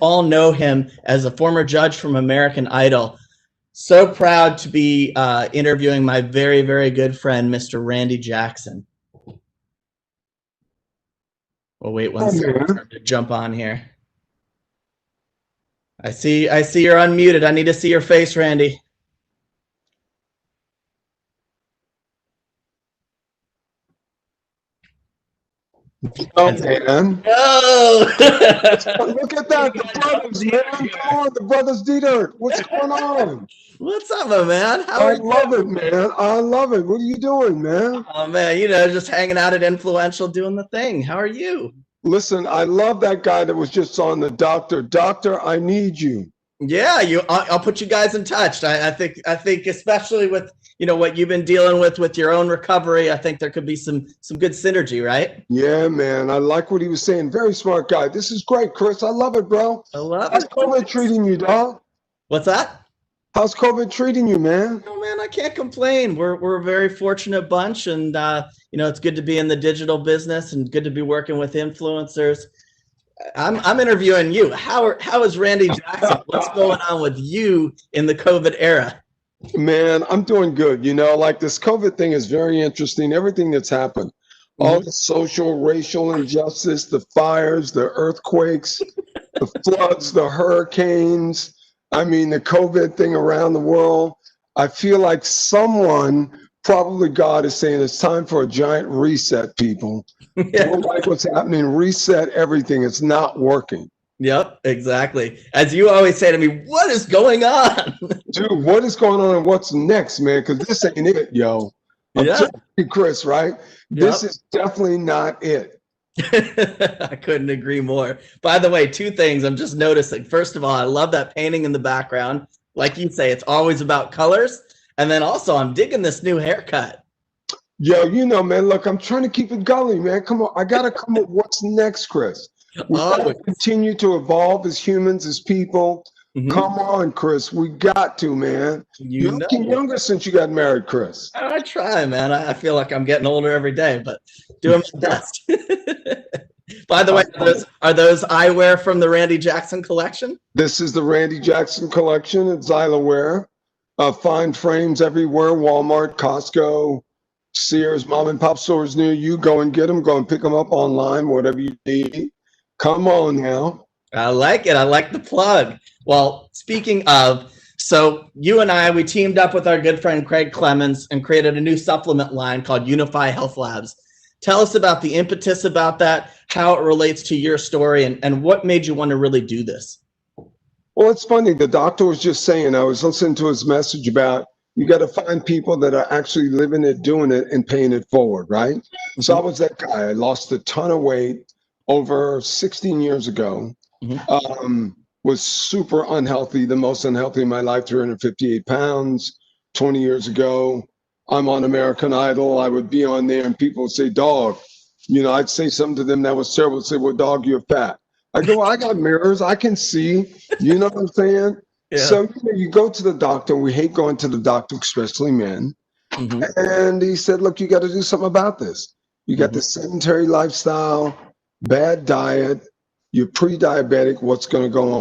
all know him as a former judge from American Idol. So proud to be interviewing my very, very good friend, Mr. Randy Jackson. Well, wait one second to jump on here. I see you're unmuted. I need to see your face, Randy. Oh, man. Oh! Look at that. The brothers, man. Come on, the brothers Detert. What's going on? What's up, my man? How are you? I love it, man. I love it. What are you doing, man? Oh, man, you know, just hanging out at Influential doing the thing. How are you? Listen, I love that guy that was just on the doctor. Doctor, I need you. Yeah, I'll put you guys in touch. I think especially with, you know, what you've been dealing with your own recovery, I think there could be some good synergy, right? Yeah, man. I like what he was saying. Very smart guy. This is great, Chris. I love it, bro. I love How's it. COVID treating you, dog? What's that? How's COVID treating you, man? Oh, man, I can't complain. We're a very fortunate bunch, and you know, it's good to be in the digital business and good to be working with influencers. I'm interviewing you. How is Randy Jackson? What's going on with you in the COVID era? Man, I'm doing good. You know, like this COVID thing is very interesting. Everything that's happened, all the social, racial injustice, the fires, the earthquakes, the floods, the hurricanes. I mean, the COVID thing around the world. I feel like someone, probably God, is saying it's time for a giant reset, people. Yeah. Don't like what's happening. Reset everything. It's not working. Yep, exactly. As you always say to me, what is going on? Dude, what is going on and what's next, man? Because this ain't it, yo. I'm telling you, Chris, right? This is definitely not it. I couldn't agree more. By the way, two things I'm just noticing. First of all, I love that painting in the background. Like you say, it's always about colors. And then also, I'm digging this new haircut. Yo, you know, man, look, I'm trying to keep it gully, man. Come on. I got to come up with what's next, Chris. We got to continue to evolve as humans, as people. Come on, Chris. We got to, man. You're looking younger since you got married, Chris. I try, man. I feel like I'm getting older every day, but doing my best. By the way, are those eyewear from the Randy Jackson collection? This is the Randy Jackson collection. It's eyewear. Fine frames everywhere. Walmart, Costco, Sears, mom and pop stores near you. Go and get them. Go and pick them up online, whatever you need. Come on now. I like it. I like the plug. Well, speaking of, so you and I, we teamed up with our good friend Craig Clemens and created a new supplement line called Unify Health Labs. Tell us about the impetus about that, how it relates to your story, and what made you want to really do this? Well, it's funny. The doctor was just saying, I was listening to his message about you got to find people that are actually living it, doing it, and paying it forward, right? So I was that guy. I lost a ton of weight over 16 years ago. Was super unhealthy, the most unhealthy in my life, 358 pounds. 20 years ago, I'm on American Idol. I would be on there and people would say, dog, you know, I'd say something to them that was terrible. They'd say, well, dog, you're fat. I go, well, I got mirrors. I can see, you know what I'm saying? Yeah. So, you know, you go to the doctor. We hate going to the doctor, especially men. And he said, look, you got to do something about this. You got the sedentary lifestyle, bad diet, you're pre-diabetic, what's going to go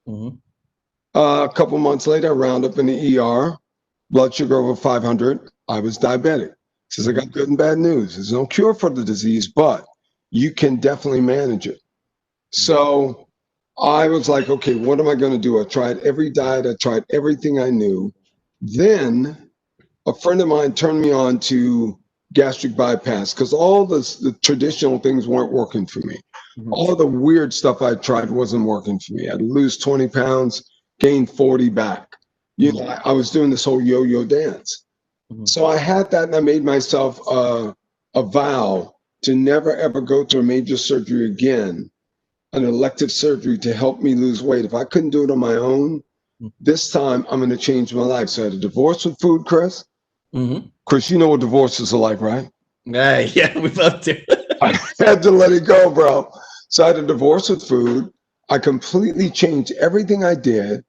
on? A couple months later, I round up in the ER, blood sugar over 500. I was diabetic. Says, I got good and bad news. There's no cure for the disease, but you can definitely manage it. So I was like, okay, what am I going to do? I tried every diet. I tried everything I knew. Then a friend of mine turned me on to gastric bypass because all the traditional things weren't working for me. All the weird stuff I tried wasn't working for me. I'd lose 20 pounds, gain 40 back. You know, I was doing this whole yo-yo dance. So I had that and I made myself a vow to never, ever go to a major surgery again, an elective surgery to help me lose weight. If I couldn't do it on my own, this time I'm going to change my life. So I had a divorce with food, Chris. Chris, you know what divorces are like, right? Yeah, we both do. I had to let it go, bro. So I had a divorce with food. I completely changed everything I did.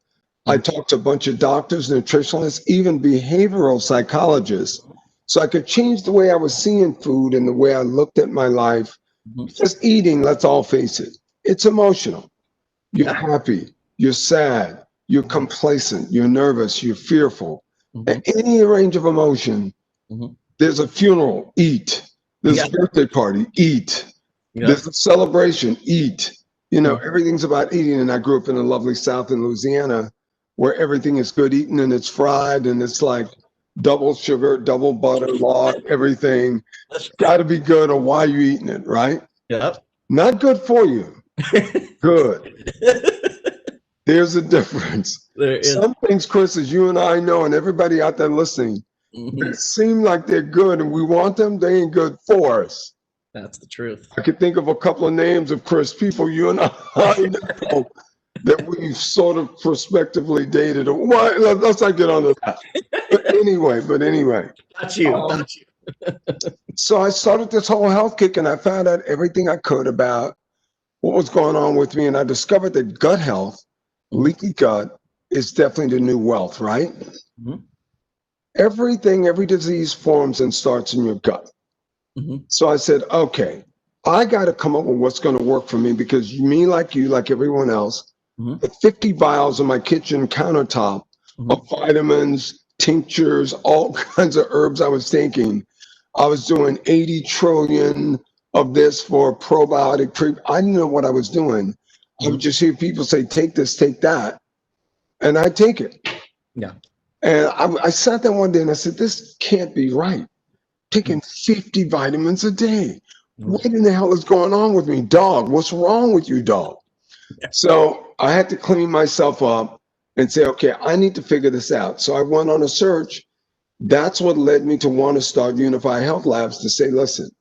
I talked to a bunch of doctors, nutritionists, even behavioral psychologists, so I could change the way I was seeing food and the way I looked at my life. Just eating, let's all face it, it's emotional. You're happy, you're sad, you're complacent, you're nervous, you're fearful. Mhm. Any range of emotion, Mhm. there's a funeral, eat. There's Yeah. a birthday party, eat. Yep. There's a celebration, eat. You know, Mhm. everything's about eating. And I grew up in the lovely South in Louisiana where everything is good eating and it's fried and it's like double sugar, double butter, lard, everything. Got to be good or why are you eating it, right? Yep. Not good for you. Good. There's a difference. There is. Some things, Chris, as you and I know, and everybody out there listening, they Mhm. seem like they're good and we want them, they ain't good for us. That's the truth. I could think of a couple of names of Chris, people you and I know that we've sort of prospectively dated. Why? Let's not get onto that. But anyway. Got you. Um, Got you. So I started this whole health kick and I found out everything I could about what was going on with me. And I discovered that gut health, leaky gut, is definitely the new wealth, right? Mhm. Everything, every disease forms and starts in your gut. Mhm. So I said, okay, I got to come up with what's going to work for me because me, like you, like everyone else, Mhm. the 50 vials on my kitchen countertop of vitamins, tinctures, all kinds of herbs I was taking. I was doing 80 trillion of this for probiotic treatment. I didn't know what I was doing. I would just hear people say, take this, take that. And I take it. Yeah. And I sat there one day and I said, this can't be right. Taking 50 vitamins a day. What in the hell is going on with me? Dog, what's wrong with you, dog? So I had to clean myself up and say, okay, I need to figure this out. So I went on a search. That's what led me to want to start Unify Health Labs to say, listen,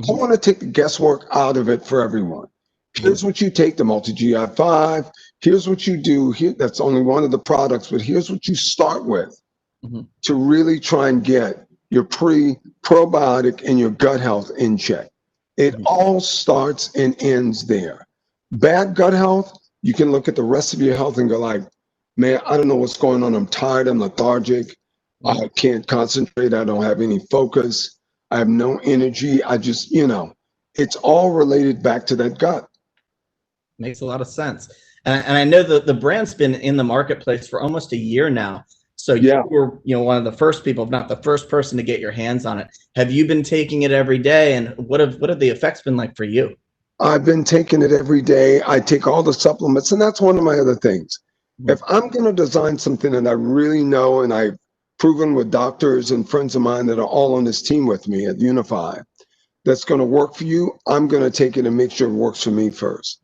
I want to take the guesswork out of it for everyone. Here's what you take, the multi-GI5. Here's what you do. Here, that's only one of the products, but here's what you start with to really try and get your probiotic and your gut health in check. It all starts and ends there. Bad gut health, you can look at the rest of your health and go like, man, I don't know what's going on. I'm tired. I'm lethargic. I can't concentrate. I don't have any focus. I have no energy. I just, it's all related back to that gut. Makes a lot of sense. And I know that the brand's been in the marketplace for almost a year now. So you were, one of the first people, if not the first person to get your hands on it. Have you been taking it every day? And what have the effects been like for you? I've been taking it every day. I take all the supplements, and that's one of my other things. If I'm going to design something that I really know and I've proven with doctors and friends of mine that are all on this team with me at Unify, that's going to work for you, I'm going to take it and make sure it works for me first.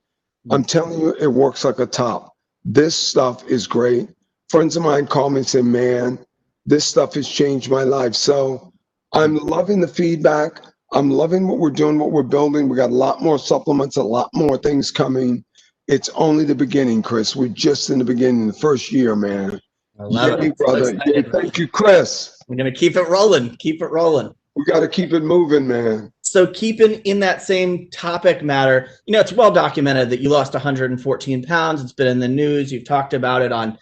I'm telling you, it works like a top. This stuff is great. Friends of mine call me and say, man, this stuff has changed my life. So I'm loving the feedback. I'm loving what we're doing, what we're building. We got a lot more supplements, a lot more things coming. It's only the beginning, Chris. We're just in the beginning, the first year, man. I love Yay, it. brother. So Yay, thank you, Chris. I'm going to keep it rolling. Keep it rolling. We got to keep it moving, man. So keeping in that same topic matter, it's well documented that you lost 114 pounds. It's been in the news. You've talked about it on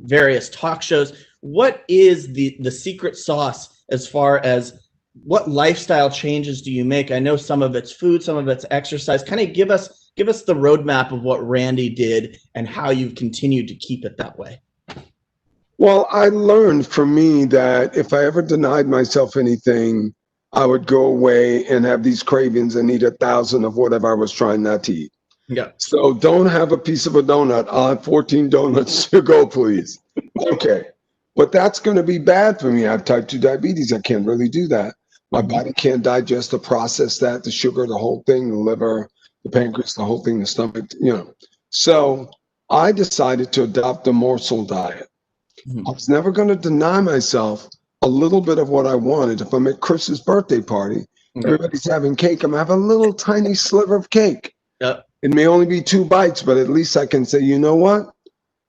various talk shows. What is the secret sauce as far as what lifestyle changes do you make? I know some of it's food, some of it's exercise. Kind of give us the roadmap of what Randy did and how you've continued to keep it that way. Well, I learned for me that if I ever denied myself anything, I would go away and have these cravings and eat 1,000 of whatever I was trying not to eat. Yeah. So don't have a piece of a donut. I'll have 14 donuts to go, please. Okay. But that's going to be bad for me. I have type 2 diabetes. I can't really do that. My body can't digest or process that, the sugar, the whole thing, the liver, the pancreas, the whole thing, the stomach, So I decided to adopt a morsel diet. I was never going to deny myself a little bit of what I wanted. If I'm at Chris's birthday party, everybody's having cake, I'm going to have a little tiny sliver of cake. Yep. It may only be 2 bites, but at least I can say, you know what?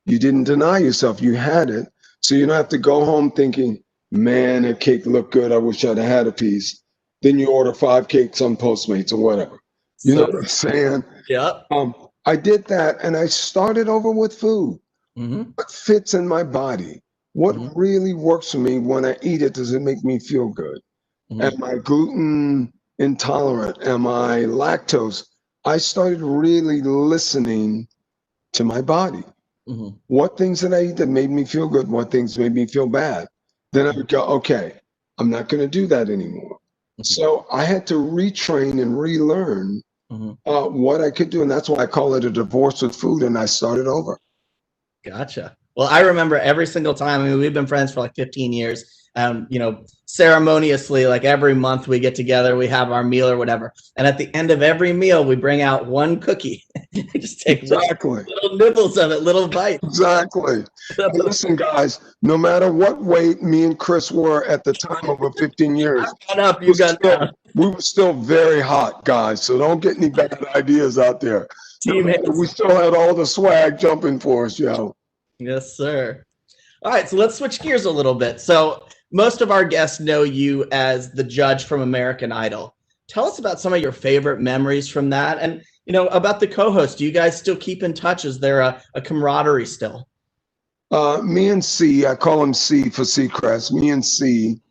You didn't deny yourself. You had it. So you don't have to go home thinking, man, that cake looked good. I wish I'd had a piece. Then you order 5 cakes on Postmates or whatever. You know what I'm saying? Yep. I did that and I started over with food. What fits in my body? What really works for me when I eat it? Does it make me feel good? Am I gluten intolerant? Am I lactose? I started really listening to my body. What things did I eat that made me feel good? What things made me feel bad? Then I would go, okay, I'm not going to do that anymore. So I had to retrain and relearn what I could do. And that's why I call it a divorce with food. And I started over. Gotcha. Well, I remember every single time. I mean, we've been friends for like 15 years. You know, ceremoniously, like every month we get together, we have our meal or whatever. And at the end of every meal, we bring out one cookie. Just take little nibbles of it, little bites. Exactly. And listen, guys, no matter what weight me and Chris were at the time over 15 years, we were still very hot, guys. So don't get any bad ideas out there. We still had all the swag jumping for us, yo. Yes, sir. All right, so let's switch gears a little bit. So most of our guests know you as the judge from American Idol. Tell us about some of your favorite memories from that, and about the co-host. Do you guys still keep in touch? Is there a camaraderie still? Me and C, I call him C for Seacrest. Me and C,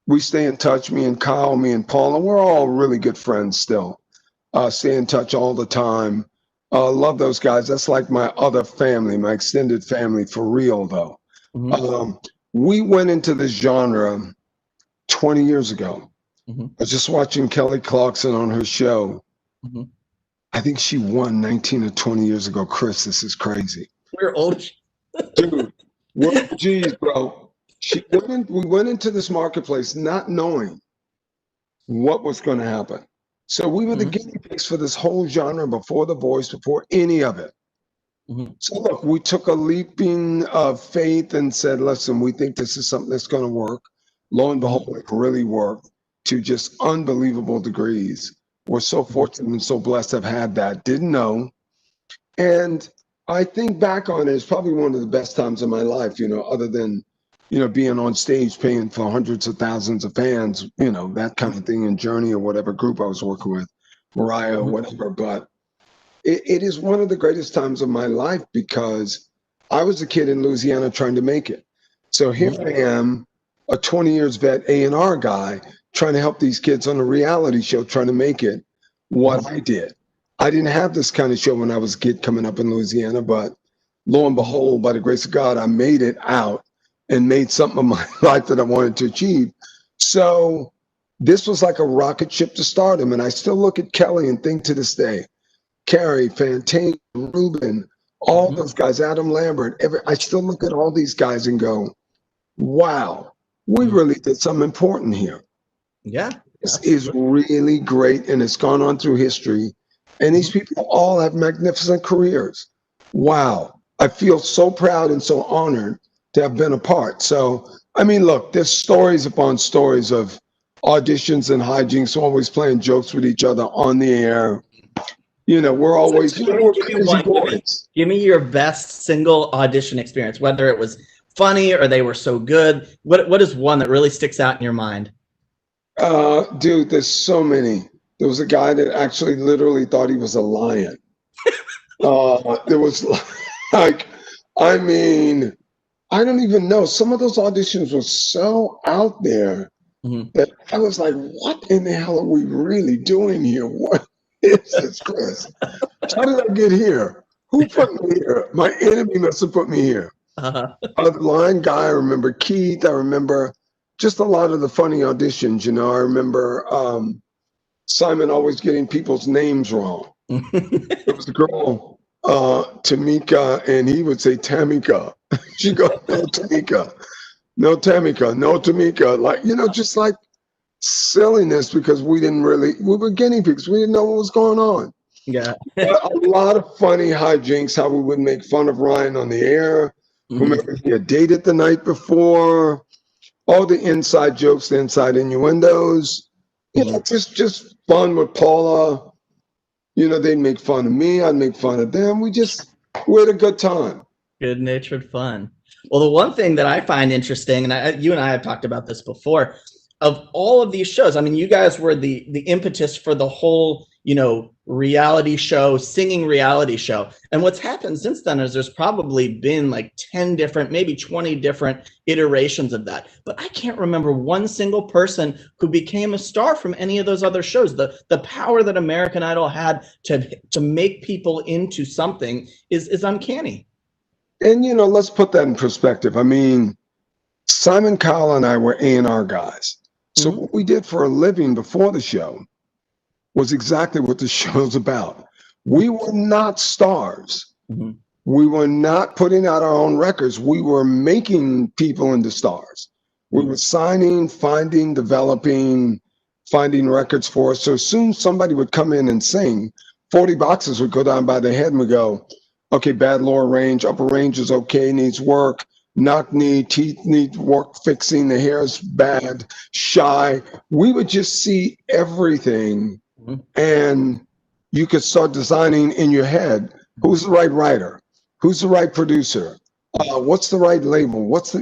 we stay in touch. Me and Kyle, me and Paula, we're all really good friends still. Stay in touch all the time. Love those guys. That's like my other family, my extended family, for real though. We went into this genre 20 years ago. I was just watching Kelly Clarkson on her show. I think she won 19 or 20 years ago. Chris, this is crazy. We're old. Dude, geez, bro. We went into this marketplace not knowing what was going to happen. So we were the guinea pigs for this whole genre before The Voice, before any of it. So look, we took a leaping of faith and said, listen, we think this is something that's going to work. Lo and behold, it really worked to just unbelievable degrees. We're so fortunate and so blessed to have had that. Didn't know. And I think back on it, it's probably one of the best times of my life, other than, being on stage paying for hundreds of thousands of fans, that kind of thing in Journey or whatever group I was working with, Mariah or whatever. But it is one of the greatest times of my life because I was a kid in Louisiana trying to make it. So here I am, a 20 years vet A&R guy, trying to help these kids on a reality show, trying to make it what I did. I didn't have this kind of show when I was a kid coming up in Louisiana, but lo and behold, by the grace of God, I made it out and made something of my life that I wanted to achieve. So this was like a rocket ship to stardom. And I still look at Kelly and think to this day, Carrie, Fantane, Ruben, all those guys, Adam Lambert, I still look at all these guys and go, wow, we really did something important here. Yeah. This is really great, and it's gone on through history. And these people all have magnificent careers. Wow. I feel so proud and so honored to have been a part. So, I mean, look, there's stories upon stories of auditions and hijinks, always playing jokes with each other on the air. We're always, we're crazy boys. Give me your best single audition experience, whether it was funny or they were so good. What is one that really sticks out in your mind? Dude, there's so many. There was a guy that actually literally thought he was a lion. There was like, I mean, I don't even know. Some of those auditions were so out there that I was like, what in the hell are we really doing here? What is this, Chris? How did I get here? Who put me here? My enemy must have put me here. The line guy, I remember Keith. I remember just a lot of the funny auditions, I remember Simon always getting people's names wrong. There was a girl, Tamika, and he would say Tamika. She goes, no, Tamika. No, Tamika. No, Tamika. Like, just like silliness because we were guinea pigs. We didn't know what was going on. Yeah. A lot of funny hijinks, how we would make fun of Ryan on the air. Remember he had dated the night before. All the inside jokes, the inside innuendos. Just fun with Paula. They'd make fun of me. I'd make fun of them. We had a good time. Good-natured fun. Well, the one thing that I find interesting, and you and I have talked about this before, of all of these shows, I mean, you guys were the impetus for the whole, reality show, singing reality show. And what's happened since then is there's probably been like 10 different, maybe 20 different iterations of that. But I can't remember one single person who became a star from any of those other shows. The power that American Idol had to make people into something is uncanny. And, let's put that in perspective. I mean, Simon Cowell and I were A&R guys. So what we did for a living before the show was exactly what the show's about. We were not stars. We were not putting out our own records. We were making people into stars. We were signing, finding, developing, finding records for us. So as soon as somebody would come in and sing, 40 boxes would go down by their head and we go, okay, bad lower range, upper range is okay, needs work. Knock knee, teeth need work fixing, the hair is bad, shy. We would just see everything, and you could start designing in your head, who's the right writer? Who's the right producer? What's the right label? What's the,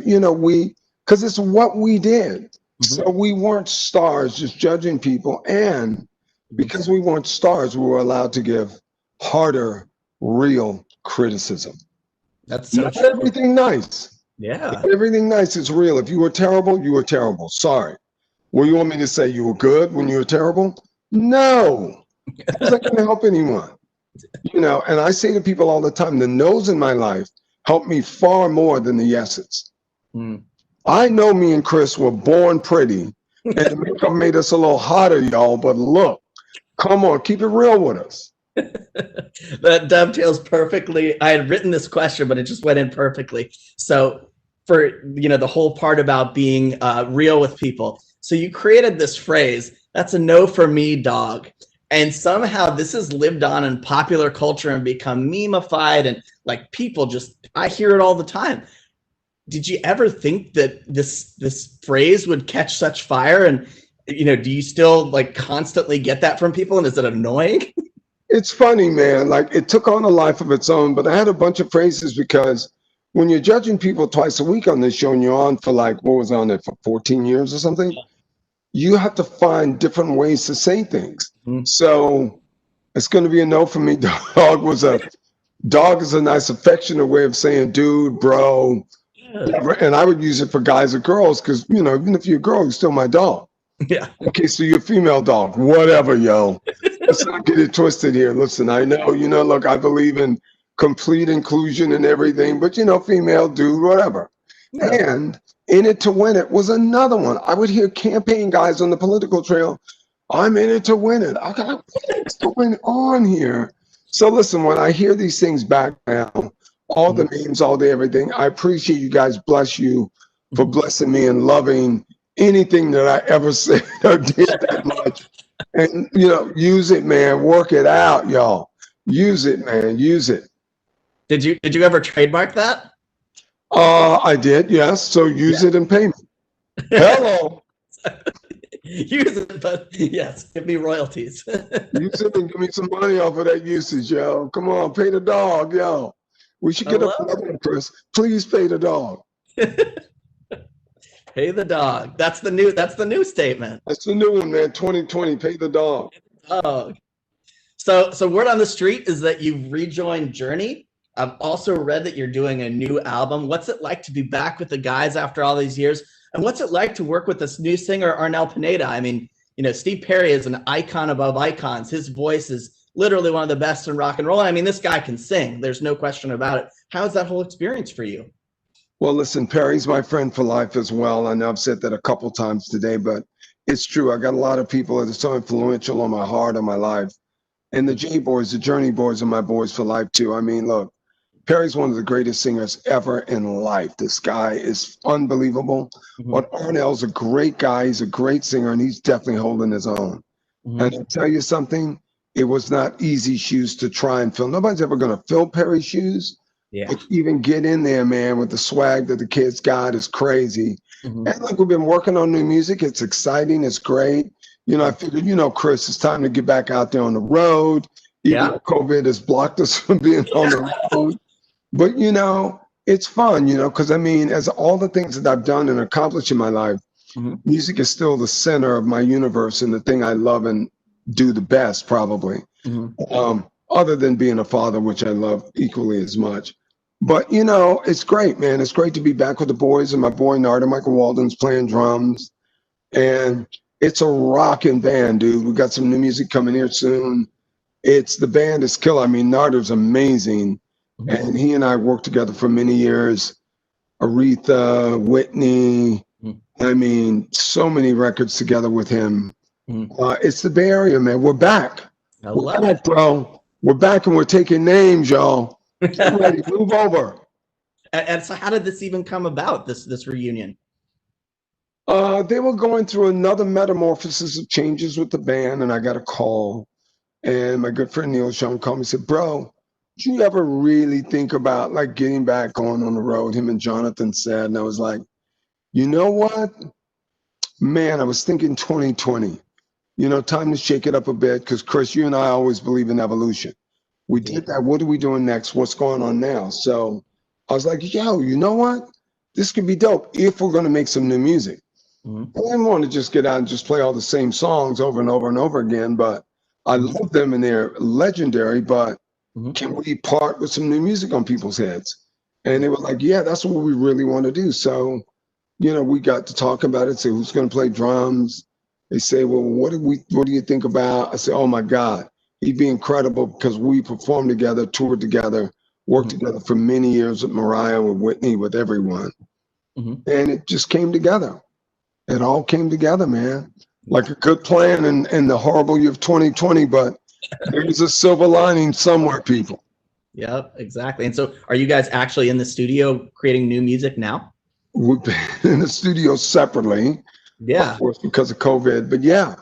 because it's what we did. So we weren't stars just judging people. And because we weren't stars, we were allowed to give harder, real criticism. That's so Not everything nice. Yeah. Not everything nice is real. If you were terrible, you were terrible. Sorry. Well, you want me to say you were good when you were terrible? No. How's that going to help anyone? And I say to people all the time, the no's in my life helped me far more than the yeses. I know me and Chris were born pretty, and the makeup made us a little hotter, y'all, but look, come on, keep it real with us. That dovetails perfectly. I had written this question, but it just went in perfectly. So for, the whole part about being real with people. So you created this phrase, that's a no for me, dog. And somehow this has lived on in popular culture and become memeified, and like people I hear it all the time. Did you ever think that this phrase would catch such fire? And, do you still like constantly get that from people? And is it annoying? It's funny, man. Like, it took on a life of its own, but I had a bunch of phrases because when you're judging people twice a week on this show and you're on for what was on it for 14 years or something, you have to find different ways to say things. So it's going to be a no for me. Dog is a nice affectionate way of saying dude, bro. And I would use it for guys or girls because, even if you're a girl, you're still my dog. Yeah. Okay, so you're a female dog. Whatever, yo. Let's not get it twisted here. Listen, I know, look, I believe in complete inclusion and everything, but, female, dude, whatever. Yeah. And in it to win it was another one. I would hear campaign guys on the political trail, I'm in it to win it. I got what's going on here? So listen, when I hear these things back now, all the memes, all the everything, I appreciate you guys. Bless you for blessing me and loving anything that I ever said or did that much. And, use it, man. Work it out, y'all. Use it, man. Use it. Did you ever trademark that? I did, yes. So use it and pay me. Hello. Use it, but yes, give me royalties. Use it and give me some money off of that usage, yo. Come on, pay the dog, yo. We should get another one, Chris. Please pay the dog. Pay the dog. That's the new statement. That's the new one, man. 2020, pay the dog. Dog. So word on the street is that you've rejoined Journey. I've also read that you're doing a new album. What's it like to be back with the guys after all these years? And what's it like to work with this new singer, Arnel Pineda? I mean, Steve Perry is an icon above icons. His voice is literally one of the best in rock and roll. I mean, this guy can sing. There's no question about it. How's that whole experience for you? Well, listen, Perry's my friend for life as well. I know I've said that a couple times today, but it's true. I got a lot of people that are so influential on my heart, on my life. And the J-Boys, the Journey Boys are my boys for life too. I mean, look, Perry's one of the greatest singers ever in life. This guy is unbelievable. But Arnel's a great guy. He's a great singer, and he's definitely holding his own. And I'll tell you something, it was not easy shoes to try and fill. Nobody's ever going to fill Perry's shoes. Yeah. But even get in there, man, with the swag that the kids got is crazy. And like, we've been working on new music. It's exciting. It's great. I figured, Chris, it's time to get back out there on the road. Even though COVID has blocked us from being on the road. But, it's fun, because I mean, as all the things that I've done and accomplished in my life, music is still the center of my universe and the thing I love and do the best, probably. Mm-hmm. Other than being a father, which I love equally as much. But you know, it's great, man. It's great to be back with the boys, and my boy Narda Michael Walden's playing drums, and it's a rocking band, dude. We got some new music coming here soon. The band is killer. I mean, Narda's amazing, Mm-hmm. and he and I worked together for many years. Aretha, Whitney. I mean, so many records together with him. It's the Bay Area, man. We're back. I We're love back, it. bro. We're back and we're taking names, y'all. Get ready, move over. And so how did this even come about, this reunion? They were going through another metamorphosis of changes with the band, and I got a call. And my good friend Neil Sean called me and said, bro, did you ever really think about like getting back on the road? Him and Jonathan said, and I was like, you know what? Man, I was thinking 2020. You know, time to shake it up a bit because, Chris, you and I always believe in evolution. We did that. What are we doing next? What's going on now? So I was like, yo, you know what? This could be dope if we're going to make some new music. Mm-hmm. I didn't want to just get out and just play all the same songs over and over and over again, but I love them and they're legendary, but can we part with some new music on people's heads? And they were like, yeah, that's what we really want to do. So, you know, we got to talk about it, say who's going to play drums. They say, well, what do you think about? I say, oh my God, he'd be incredible because we performed together, toured together, worked together for many years with Mariah, with Whitney, with everyone. And it just came together. It all came together, man. Like a good plan in the horrible year of 2020, but there's a silver lining somewhere, people. Yep, exactly. And so are you guys actually in the studio creating new music now? We've been in the studio separately, of course, because of COVID, but yeah,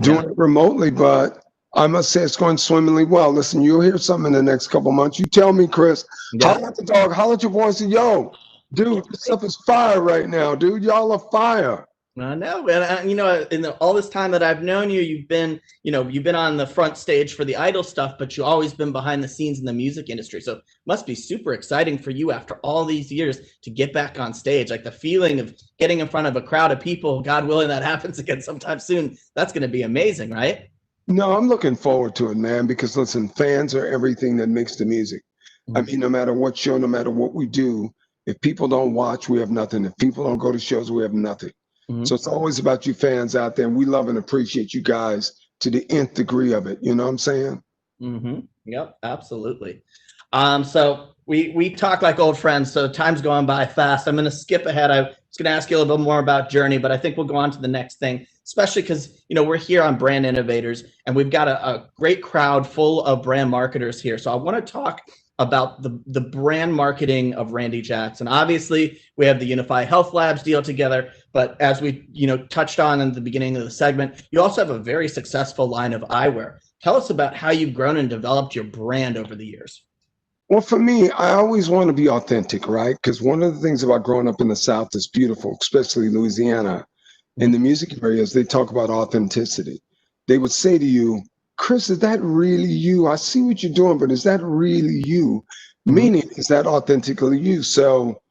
doing it remotely, but I must say it's going swimmingly well. Listen, you'll hear something in the next couple months. You tell me, Chris, holler at the dog, holler at your voice, and yo, dude, this stuff is fire right now, dude. Y'all are fire. I know, and you know, all this time that I've known you, you've been on the front stage for the Idol stuff, but you've always been behind the scenes in the music industry. So it must be super exciting for you after all these years to get back on stage. Like the feeling of getting in front of a crowd of people, God willing, that happens again sometime soon. That's going to be amazing, right? No, I'm looking forward to it, man, because listen, fans are everything that makes the music. I mean, no matter what show, no matter what we do, if people don't watch, we have nothing. If people don't go to shows, we have nothing. So it's always about you fans out there, and we love and appreciate you guys to the nth degree of it. You know what I'm saying? Yep, absolutely. So we talk like old friends, so time's going by fast. I'm going to skip ahead. I was going to ask you a little bit more about Journey, but I think we'll go on to the next thing, especially because, you know, we're here on Brand Innovators, and we've got a great crowd full of brand marketers here. So I want to talk about the brand marketing of Randy Jackson. Obviously, we have the Unify Health Labs deal together, but as we touched on in the beginning of the segment, you also have a very successful line of eyewear. Tell us about how you've grown and developed your brand over the years. Well, for me, I always want to be authentic, right? Because one of the things about growing up in the South is beautiful, especially Louisiana. In the music areas, they talk about authenticity. They would say to you, Chris, is that really you? I see what you're doing, but is that really you? Meaning, is that authentically you? So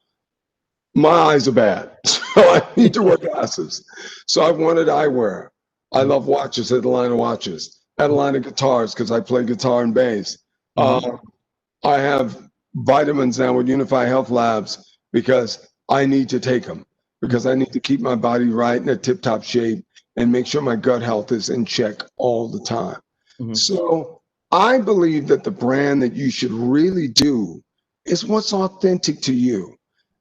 my eyes are bad, so I need to wear glasses. So I wanted eyewear. I love watches, I had a line of watches. I had a line of guitars because I play guitar and bass. I have vitamins now with Unify Health Labs because I need to take them, because I need to keep my body right in a tip-top shape and make sure my gut health is in check all the time. So I believe that the brand that you should really do is what's authentic to you.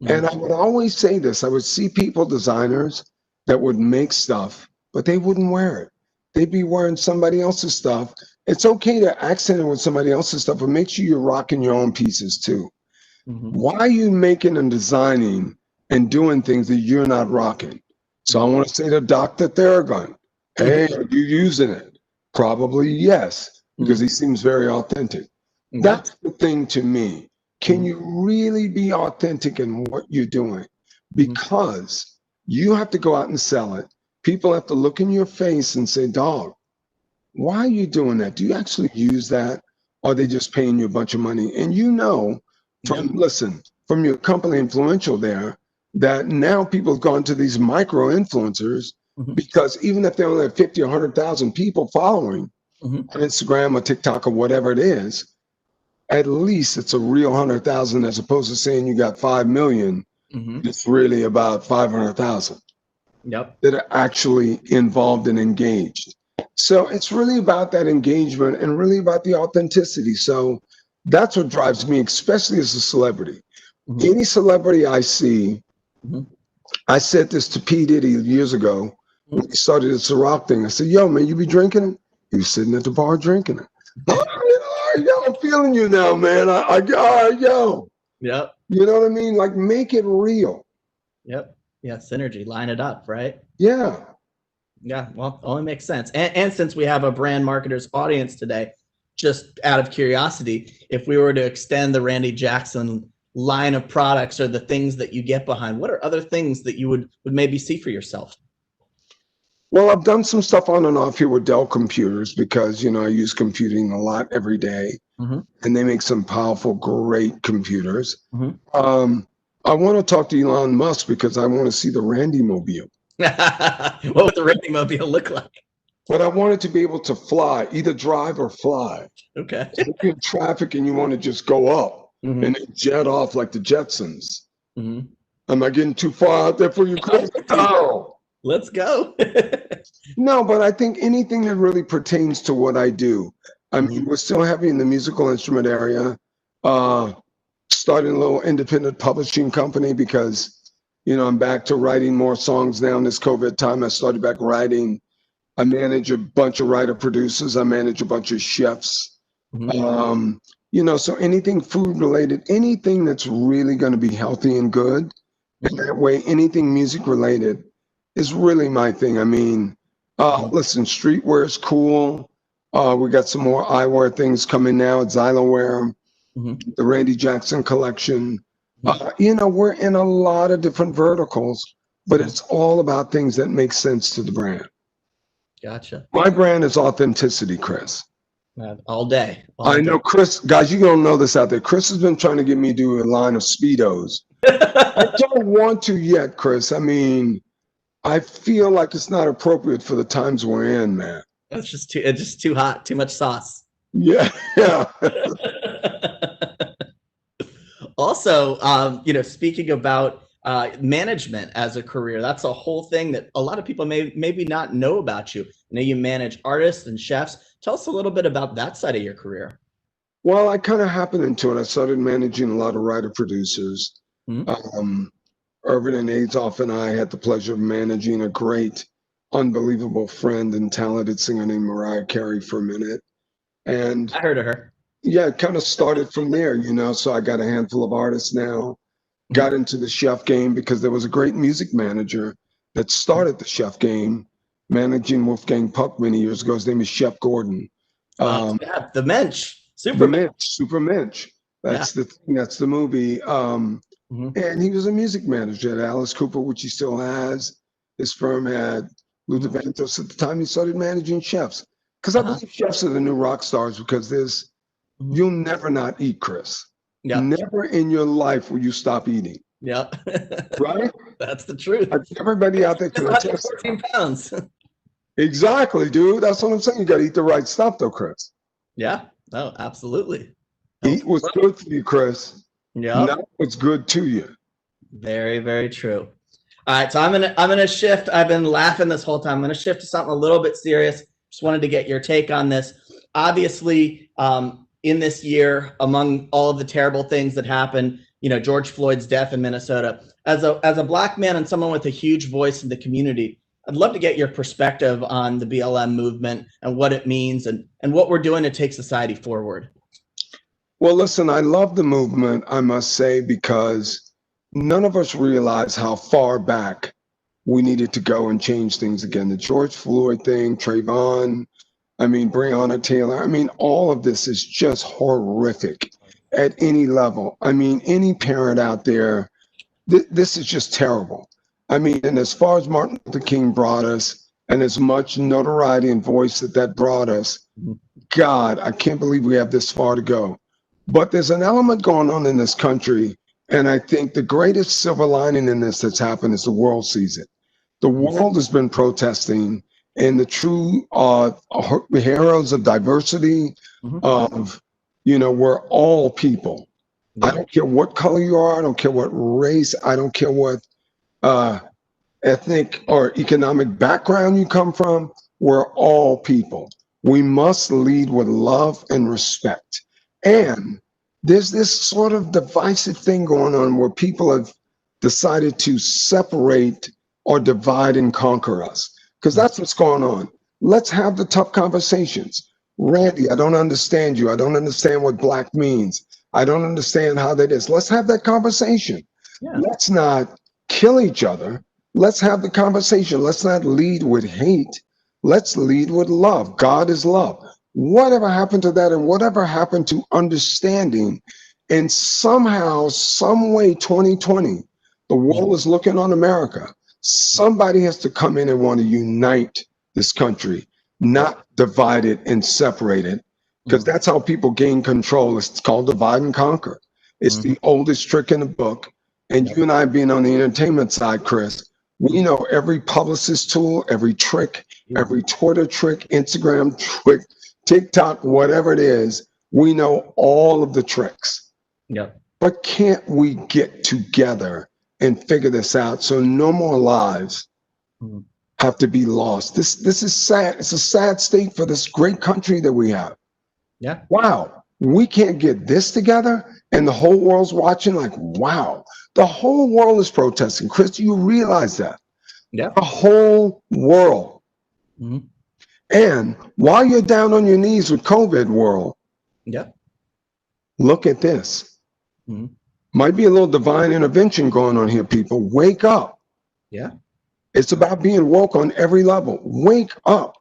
And I would always say this, I would see people, designers, that would make stuff, but they wouldn't wear it. They'd be wearing somebody else's stuff. It's okay to accent it with somebody else's stuff, but make sure you're rocking your own pieces too. Why are you making and designing and doing things that you're not rocking? So I want to say to Dr. Theragun, hey, are you using it? Probably yes, because he seems very authentic. That's the thing to me. Can you really be authentic in what you're doing? Because you have to go out and sell it. People have to look in your face and say, dog, why are you doing that? Do you actually use that? Or are they just paying you a bunch of money? And you know, from your company Influential there, that now people have gone to these micro influencers because even if they only have 50 or 100,000 people following on Instagram or TikTok or whatever it is, at least it's a real 100,000 as opposed to saying you got 5 million. It's really about 500,000 that are actually involved and engaged. So it's really about that engagement and really about the authenticity. So that's what drives me, especially as a celebrity. Any celebrity I see, I said this to P. Diddy years ago when he started this Ciroc thing. I said, yo, man, you be drinking it? He was sitting at the bar drinking it. All right, yo, I'm feeling you now, man. All right, yo. Yep. You know what I mean? Like, make it real. Yep. Yeah, synergy, line it up, right? Yeah. Yeah, well, only makes sense. And since we have a brand marketers audience today, just out of curiosity, if we were to extend the Randy Jackson line of products or the things that you get behind, what are other things that you would maybe see for yourself? Well, I've done some stuff on and off here with Dell computers because, you know, I use computing a lot every day, and they make some powerful, great computers. I want to talk to Elon Musk because I want to see the Randy Mobile. What would the Randy Mobile look like? But I want it to be able to fly, either drive or fly. Okay. So if you're in traffic and you want to just go up and then jet off like the Jetsons. Am I getting too far out there for you, Chris? Oh. Let's go. No, but I think anything that really pertains to what I do. I mean, we're still heavy in the musical instrument area. Starting a little independent publishing company because, you know, I'm back to writing more songs now in this COVID time. I started back writing. I manage a bunch of writer producers. I manage a bunch of chefs. You know, so anything food related, anything that's really going to be healthy and good. And that way, anything music related is really my thing. I mean, listen, streetwear is cool. We got some more eyewear things coming now at Xyloware, the Randy Jackson collection. You know, we're in a lot of different verticals, but it's all about things that make sense to the brand. Gotcha. My brand is authenticity, Chris. All day. I know, Chris, guys, you don't know this out there. Chris has been trying to get me to do a line of Speedos. I don't want to yet, Chris. I mean, I feel like it's not appropriate for the times we're in, man. It's just too hot, too much sauce. Yeah. Also, you know, speaking about management as a career, that's a whole thing that a lot of people maybe not know about you. You know, you manage artists and chefs. Tell us a little bit about that side of your career. Well, I kind of happened into it. I started managing a lot of writer producers. Irvin and Azoff and I had the pleasure of managing a great, unbelievable friend and talented singer named Mariah Carey for a minute. And I heard of her. Yeah, it kind of started from there, you know. So I got a handful of artists now, got into the chef game because there was a great music manager that started the chef game, managing Wolfgang Puck many years ago. His name is Chef Gordon. Yeah, the Mensch. Supermensch. That's the thing. That's the movie. And he was a music manager at Alice Cooper, which he still has. His firm had Luther Vandross at the time he started managing chefs. Because I believe chefs are the new rock stars because you'll never not eat, Chris. Never in your life will you stop eating. Yeah. Right? That's the truth. Everybody out there can attest. 14 pounds. Exactly, dude. That's what I'm saying. You got to eat the right stuff, though, Chris. Yeah. No, absolutely. Eat what's good for you, Chris. Yeah. Not what's good to you. Very, very true. All right. So I'm gonna shift. I've been laughing this whole time. I'm gonna shift to something a little bit serious. Just wanted to get your take on this. Obviously, in this year, among all of the terrible things that happened, you know, George Floyd's death in Minnesota, as a Black man and someone with a huge voice in the community, I'd love to get your perspective on the BLM movement and what it means and what we're doing to take society forward. Well, listen, I love the movement, I must say, because none of us realize how far back we needed to go and change things again. The George Floyd thing, Trayvon, Breonna Taylor, all of this is just horrific at any level. Any parent out there, this is just terrible. And as far as Martin Luther King brought us, and as much notoriety and voice that brought us, God, I can't believe we have this far to go. But there's an element going on in this country, and I think the greatest silver lining in this that's happened is the world sees it. The world has been protesting, and the true heroes of diversity, of, we're all people. I don't care what color you are. I don't care what race. I don't care what ethnic or economic background you come from. We're all people. We must lead with love and respect. And there's this sort of divisive thing going on where people have decided to separate or divide and conquer us, because that's what's going on. Let's have the tough conversations. Randy, I don't understand you. I don't understand what black means. I don't understand how that is. Let's have that conversation. Yeah. Let's not kill each other. Let's have the conversation. Let's not lead with hate. Let's lead with love. God is love. Whatever happened to that, and whatever happened to understanding? And somehow, some way, 2020, the world is looking on America. Somebody has to come in and want to unite this country, not divide it and separate it, because that's how people gain control. It's called divide and conquer. It's the oldest trick in the book. And you and I, being on the entertainment side, Chris, we know every publicist tool, every trick, every Twitter trick, Instagram trick, TikTok, whatever it is. We know all of the tricks. But can't we get together and figure this out so no more lives have to be lost? This is sad. It's a sad state for this great country that we have. Wow, we can't get this together, and the whole world's watching like, wow, the whole world is protesting. Chris, do you realize that? The whole world. And while you're down on your knees with COVID, world, look at this. Might be a little divine intervention going on here, people. Wake up. It's about being woke on every level. Wake up.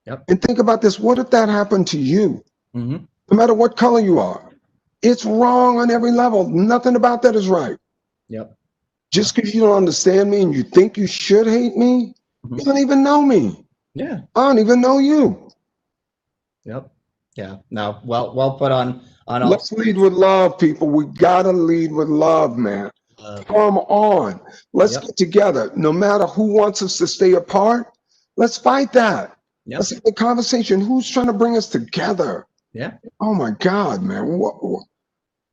And think about this. What if that happened to you? No matter what color you are. It's wrong on every level. Nothing about that is right. Just because you don't understand me and you think you should hate me, you don't even know me. I don't even know you. No, well put on all. Let's lead with love, people. We gotta lead with love, man. Come on. Let's get together. No matter who wants us to stay apart, let's fight that. Let's have the conversation. Who's trying to bring us together? Oh my God, man.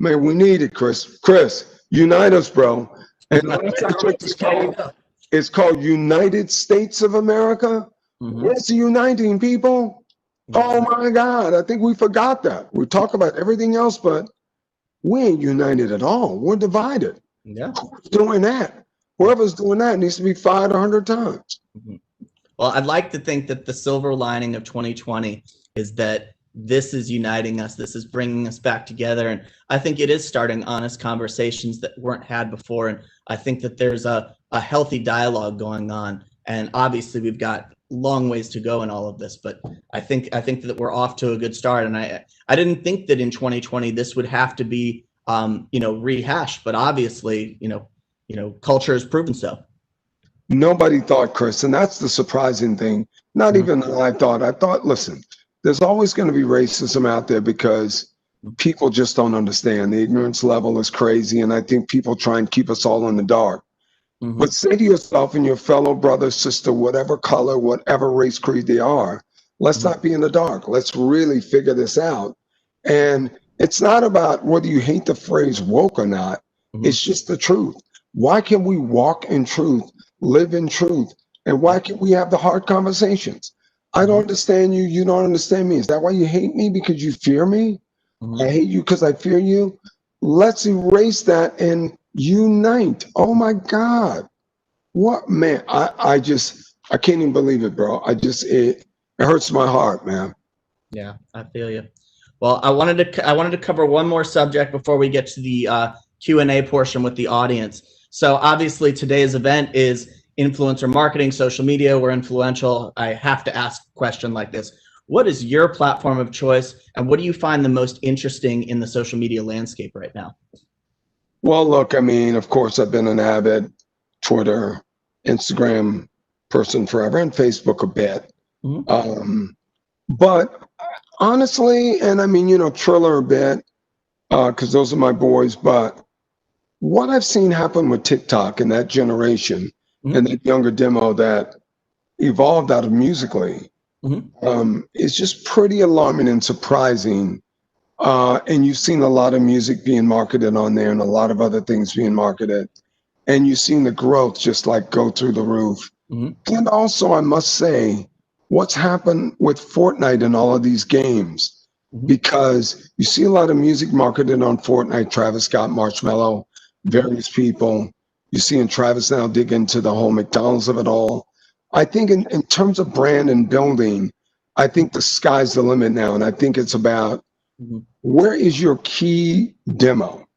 Man, we need it, Chris. Chris, unite us, bro. And it's called United States of America. Where's the uniting, people? Oh my God, I think we forgot that. We talk about everything else, but we ain't united at all. We're divided. Who's doing that? Whoever's doing that needs to be fired 100 times. Well, I'd like to think that the silver lining of 2020 is that this is uniting us. This is bringing us back together. And I think it is starting honest conversations that weren't had before. And I think that there's a healthy dialogue going on. And obviously we've got long ways to go in all of this, but I think that we're off to a good start. And I didn't think that in 2020 this would have to be rehashed, but obviously culture has proven so. Nobody thought, Chris, and that's the surprising thing. Not even I thought, listen, there's always going to be racism out there because people just don't understand. The ignorance level is crazy, and I think people try and keep us all in the dark. But say to yourself and your fellow brother, sister, whatever color, whatever race, creed they are, let's not be in the dark. Let's really figure this out. And it's not about whether you hate the phrase woke or not. It's just the truth. Why can't we walk in truth, live in truth, and why can't we have the hard conversations? I don't understand you. You don't understand me. Is that why you hate me? Because you fear me? I hate you because I fear you. Let's erase that and unite. Oh my God. What, man? I can't even believe it, bro. It hurts my heart, man. Yeah, I feel you. Well, I wanted to cover one more subject before we get to the Q&A portion with the audience. So obviously today's event is influencer marketing, social media. We're influential. I have to ask a question like this. What is your platform of choice, and what do you find the most interesting in the social media landscape right now? Well, look, I mean, of course, I've been an avid Twitter, Instagram person forever, and Facebook a bit. But honestly, and I mean, Triller a bit, because those are my boys. But what I've seen happen with TikTok and that generation and that younger demo that evolved out of Musically is just pretty alarming and surprising. And you've seen a lot of music being marketed on there and a lot of other things being marketed. And you've seen the growth just like go through the roof. And also, I must say, what's happened with Fortnite and all of these games, because you see a lot of music marketed on Fortnite, Travis Scott, Marshmello, various people. You're seeing Travis now dig into the whole McDonald's of it all. I think in terms of brand and building, I think the sky's the limit now. And I think it's about where is your key demo?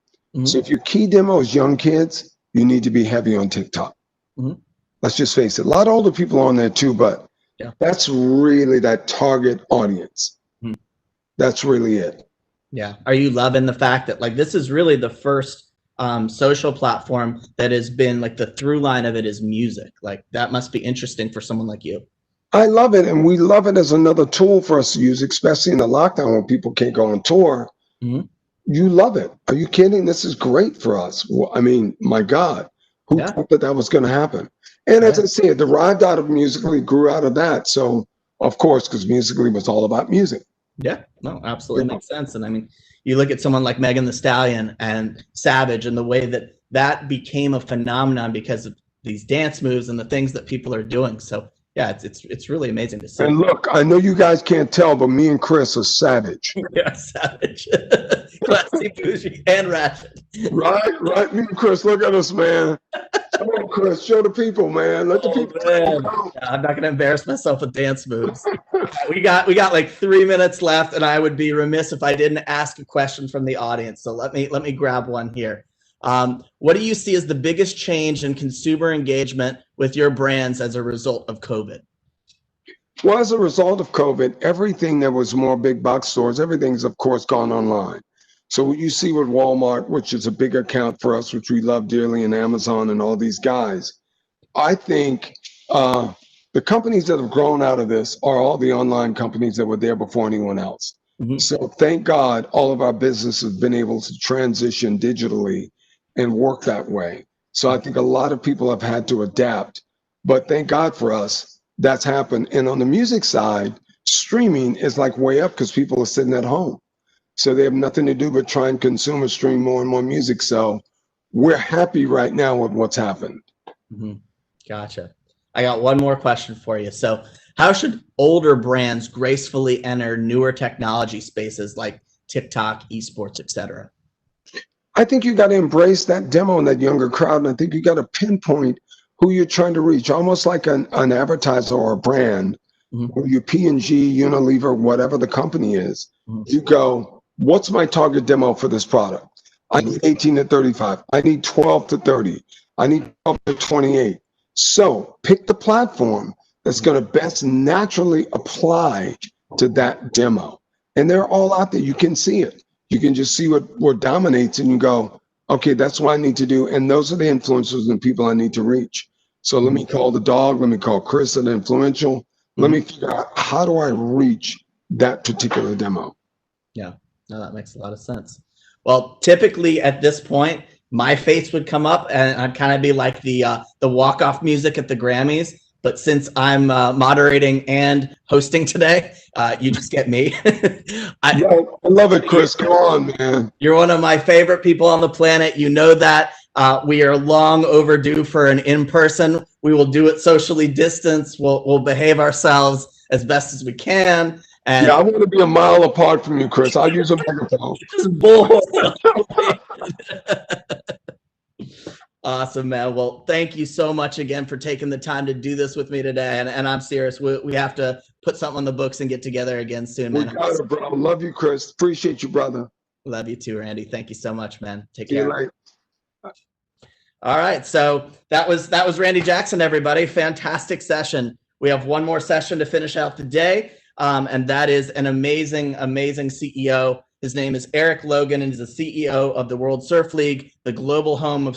So if your key demo is young kids, you need to be heavy on TikTok. Let's just face it. A lot of older people on there too, but that's really that target audience. That's really it. Yeah. Are you loving the fact that like this is really the first social platform that has been like the through line of it is music? Like that must be interesting for someone like you. I love it. And we love it as another tool for us to use, especially in the lockdown when people can't go on tour. You love it. Are you kidding? This is great for us. Well, I mean, my God, who thought that was going to happen? And as I say, it derived out of Musically, grew out of that. So, of course, because Musically was all about music. Yeah, no, absolutely makes sense. And I mean, you look at someone like Megan Thee Stallion and Savage and the way that that became a phenomenon because of these dance moves and the things that people are doing. So yeah, it's really amazing to see. And look, I know you guys can't tell, but me and Chris are savage. Yeah, savage. Classy, bougie, and ratchet. Right. Me and Chris, look at us, man. Come on, Chris, show the people, man. Let the people know. I'm not gonna embarrass myself with dance moves. We got like 3 minutes left, and I would be remiss if I didn't ask a question from the audience. So let me grab one here. What do you see as the biggest change in consumer engagement with your brands as a result of COVID? Well, as a result of COVID, everything that was more big box stores, everything's of course gone online. So what you see with Walmart, which is a big account for us, which we love dearly, and Amazon and all these guys, I think the companies that have grown out of this are all the online companies that were there before anyone else. So thank God all of our business has been able to transition digitally and work that way. So I think a lot of people have had to adapt, but thank God for us, that's happened. And on the music side, streaming is like way up because people are sitting at home. So they have nothing to do but try and consume or stream more and more music. So we're happy right now with what's happened. Gotcha. I got one more question for you. So how should older brands gracefully enter newer technology spaces like TikTok, esports, etc.? I think you got to embrace that demo and that younger crowd. And I think you got to pinpoint who you're trying to reach, almost like an advertiser or a brand, or your P&G, Unilever, whatever the company is. You go, what's my target demo for this product? I need 18 to 35. I need 12 to 30. I need 12 to 28. So pick the platform that's going to best naturally apply to that demo. And they're all out there. You can see it. You can just see what dominates and you go, okay, that's what I need to do. And those are the influencers and people I need to reach. So let me call the dog. Let me call Chris at Influential. Let me figure out how do I reach that particular demo. Yeah, no, that makes a lot of sense. Well, typically at this point, my face would come up and I'd kind of be like the walk-off music at the Grammys. But since I'm moderating and hosting today, you just get me. I love it, Chris. Come on, man. You're one of my favorite people on the planet. You know that. We are long overdue for an in-person. We will do it socially distanced. We'll behave ourselves as best as we can. And I want to be a mile apart from you, Chris. I'll use a microphone. Just bull. Awesome, man. Well, thank you so much again for taking the time to do this with me today. And I'm serious. We have to put something on the books and get together again soon, man. We got it, bro. Love you, Chris. Appreciate you, brother. Love you too, Randy. Thank you so much, man. Take See care. you later. All right. So that was Randy Jackson, everybody. Fantastic session. We have one more session to finish out the day. And that is an amazing CEO. His name is Eric Logan, and he's the CEO of the World Surf League, the global home of